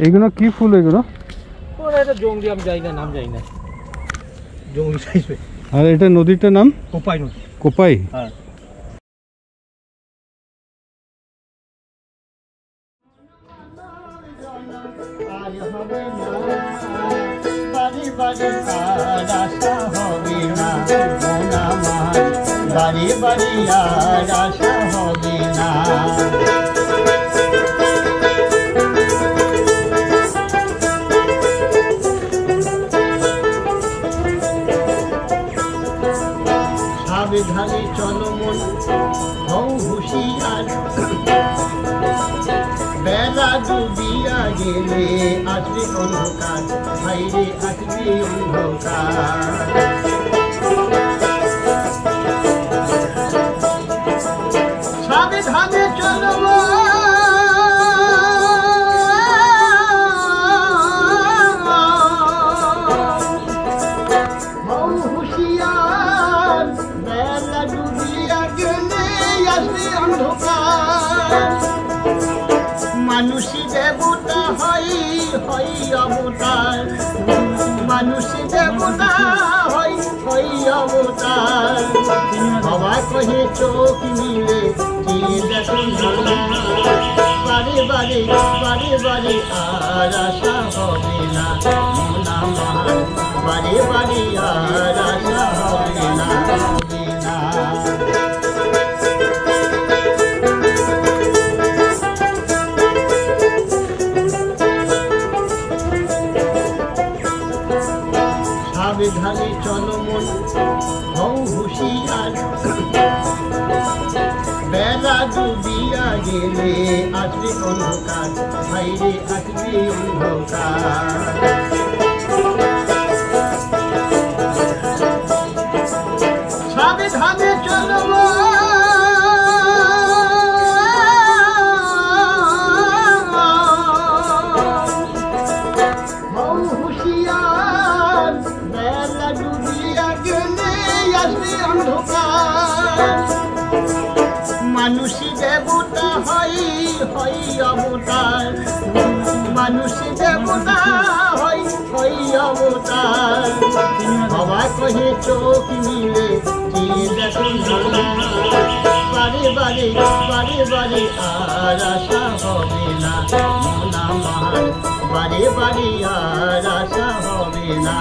এগুলো কি ফুল এগুলো? ওরা এটা জঙ্গলি, আমি জানি না, নাম জানি না, জঙ্গলি টাইপের। আর এটা নদীটার নাম কোপাই নদী। কোপাই? হ্যাঁ। বাড়ি বাড়ি আর আশা হবে না। সাবধানে চলো মন, হও হুঁশিয়ার, বেলা ডুবিয়া গেলে আসবে অন্ধকার, বাইরে আসবে অন্ধকার। সাবধানে চলো হও হুঁশিয়ার, বেলা ডুবিয়া গেলে আসবে অন্ধকার। মানুষই দেবতা হয় অবতার, মানুষই দেবতা হয় অবতার। বাবা কহে চোখ মিলে দেখো বারে বারে বারে বারে আর আশা হবে না, বারে বারে আর আশা হবে না, হবে না। সাবধানে চলো মন, হও হুঁশিয়ার, বেলা ডুবিয়া গেলে আসবে অন্ধকার, বাইরে আসবে অন্ধকার। সাবধানে চলো হও হুঁশিয়ার, বেলা ডুবিয়া গেলে আসবে অন্ধকার। মানুষই দেবতা হয় অবতার, মানুষই দেবতা হয় অবতার। বাবা কহে চোখ মিলে দেখো বারে বারে বারে বারে আর আশা হবে না, বারে বারে আর আশা হবে না।